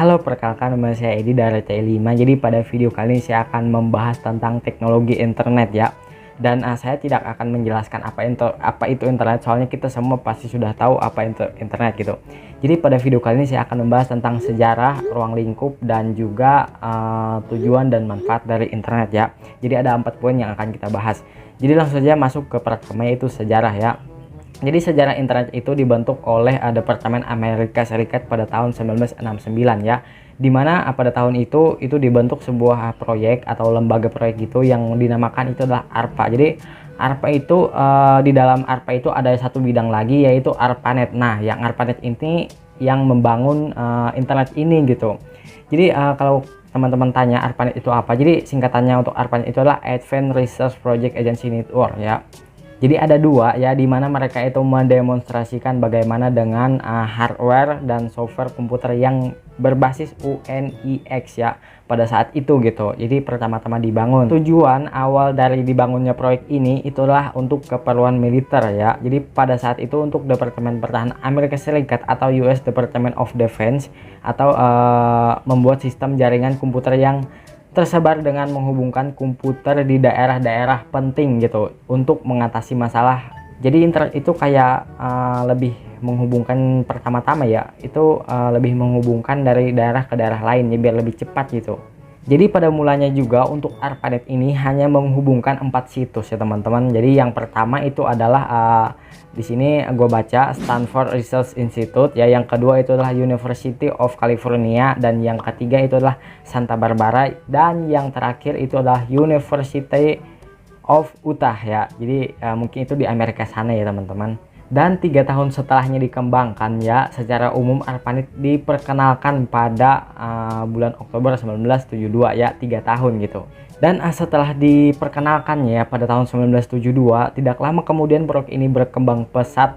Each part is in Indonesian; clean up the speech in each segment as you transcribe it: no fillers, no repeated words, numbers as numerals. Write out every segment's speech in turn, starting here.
Halo, perkenalkan nama saya Edi dari T5. Jadi pada video kali ini saya akan membahas tentang teknologi internet ya. Dan saya tidak akan menjelaskan apa itu internet, soalnya kita semua pasti sudah tahu apa internet gitu. Jadi pada video kali ini saya akan membahas tentang sejarah, ruang lingkup, dan juga tujuan dan manfaat dari internet ya. Jadi ada 4 poin yang akan kita bahas. Jadi langsung saja masuk ke pertama, yaitu sejarah ya. Jadi sejarah internet itu dibentuk oleh Departemen Amerika Serikat pada tahun 1969 ya. Dimana pada tahun itu dibentuk sebuah proyek atau lembaga proyek gitu yang dinamakan itu adalah ARPA. Jadi ARPA itu di dalam ARPA itu ada satu bidang lagi, yaitu ARPANET. Nah, yang ARPANET ini yang membangun internet ini gitu. Jadi kalau teman-teman tanya ARPANET itu apa, jadi singkatannya untuk ARPANET itu adalah Advanced Research Project Agency Network ya. Jadi ada dua ya, di mana mereka itu mendemonstrasikan bagaimana dengan hardware dan software komputer yang berbasis UNIX ya pada saat itu gitu. Jadi pertama-tama dibangun. Tujuan awal dari dibangunnya proyek ini itulah untuk keperluan militer ya. Jadi pada saat itu untuk Departemen Pertahanan Amerika Serikat atau US Department of Defense, atau membuat sistem jaringan komputer yang tersebar dengan menghubungkan komputer di daerah-daerah penting gitu untuk mengatasi masalah. Jadi internet itu kayak lebih menghubungkan, pertama-tama ya itu lebih menghubungkan dari daerah ke daerah lain ya, biar lebih cepat gitu. Jadi pada mulanya juga untuk ARPANET ini hanya menghubungkan 4 situs ya teman-teman. Jadi yang pertama itu adalah di sini gue baca Stanford Research Institute ya, yang kedua itu adalah University of California, dan yang ketiga itu adalah Santa Barbara, dan yang terakhir itu adalah University of Utah ya. Jadi mungkin itu di Amerika sana ya teman-teman. Dan 3 tahun setelahnya dikembangkan ya, secara umum ARPANET diperkenalkan pada bulan Oktober 1972 ya, 3 tahun gitu. Dan setelah diperkenalkannya ya pada tahun 1972, tidak lama kemudian proyek ini berkembang pesat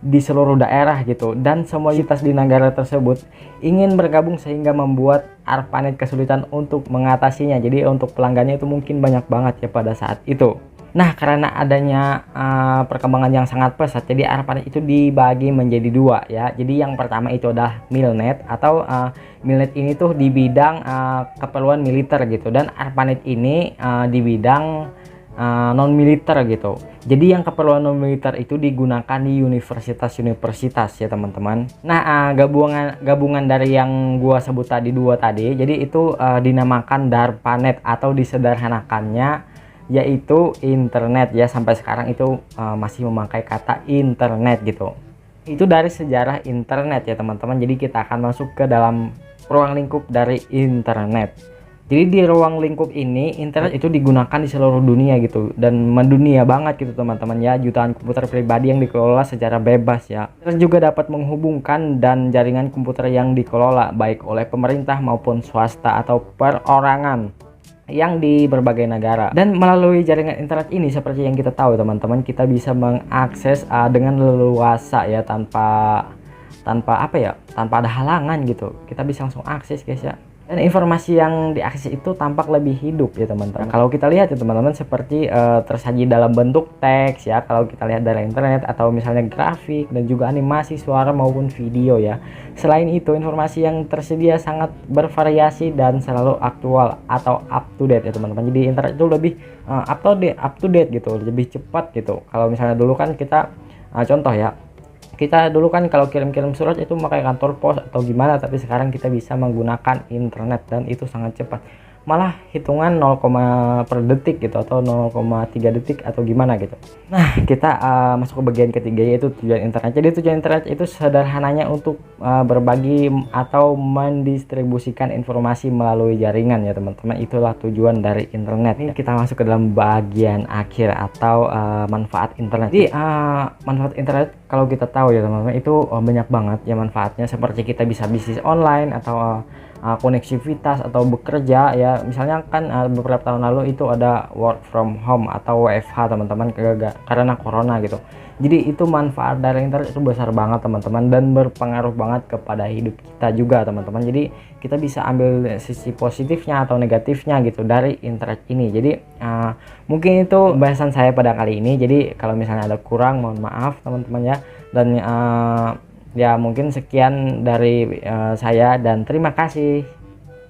di seluruh daerah gitu, dan semua universitas di negara tersebut ingin bergabung sehingga membuat ARPANET kesulitan untuk mengatasinya. Jadi untuk pelanggannya itu mungkin banyak banget ya pada saat itu. Nah, karena adanya perkembangan yang sangat pesat, jadi ARPANET itu dibagi menjadi 2 ya. Jadi yang pertama itu adalah MILNET, atau MILNET ini tuh di bidang keperluan militer gitu, dan ARPANET ini di bidang non militer gitu. Jadi yang keperluan non militer itu digunakan di universitas-universitas ya teman-teman. Nah, gabungan dari yang gua sebut tadi 2 tadi, jadi itu dinamakan DARPANET, atau disederhanakannya yaitu internet ya. Sampai sekarang itu masih memakai kata internet gitu. Itu dari sejarah internet ya teman-teman. Jadi kita akan masuk ke dalam ruang lingkup dari internet. Jadi di ruang lingkup ini internet itu digunakan di seluruh dunia gitu, dan mendunia banget gitu teman-teman ya. Jutaan komputer pribadi yang dikelola secara bebas ya. Terus juga dapat menghubungkan dan jaringan komputer yang dikelola baik oleh pemerintah maupun swasta atau perorangan yang di berbagai negara. Dan melalui jaringan internet ini, seperti yang kita tahu teman-teman, kita bisa mengakses dengan leluasa ya, tanpa apa ya, tanpa ada halangan gitu. Kita bisa langsung akses guys ya. Dan informasi yang diakses itu tampak lebih hidup ya teman-teman. Kalau kita lihat ya teman-teman, seperti tersaji dalam bentuk teks ya kalau kita lihat dari internet, atau misalnya grafik dan juga animasi, suara maupun video ya. Selain itu, informasi yang tersedia sangat bervariasi dan selalu aktual atau up to date ya teman-teman. Jadi internet itu lebih up to date gitu, lebih cepat gitu. Kalau misalnya dulu kan kita contoh ya, kita dulu kan kalau kirim-kirim surat itu pakai kantor pos atau gimana, tapi sekarang kita bisa menggunakan internet dan itu sangat cepat. Malah hitungan 0, per detik gitu, atau 0,3 detik atau gimana gitu. Nah, kita masuk ke bagian ketiga, yaitu tujuan internet. Jadi tujuan internet itu sederhananya untuk berbagi atau mendistribusikan informasi melalui jaringan ya teman-teman. Itulah tujuan dari internet. Ini kita masuk ke dalam bagian akhir, atau manfaat internet. Jadi manfaat internet kalau kita tahu ya teman-teman, itu banyak banget ya manfaatnya, seperti kita bisa bisnis online, atau koneksivitas, atau bekerja ya. Misalnya kan beberapa tahun lalu itu ada work from home atau WFH teman-teman, karena corona gitu. Jadi itu manfaat dari internet itu besar banget teman-teman, dan berpengaruh banget kepada hidup kita juga teman-teman. Jadi kita bisa ambil sisi positifnya atau negatifnya gitu dari internet ini. Jadi mungkin itu bahasan saya pada kali ini. Jadi kalau misalnya ada kurang, mohon maaf teman-teman ya. Dan Ya mungkin sekian dari saya dan terima kasih.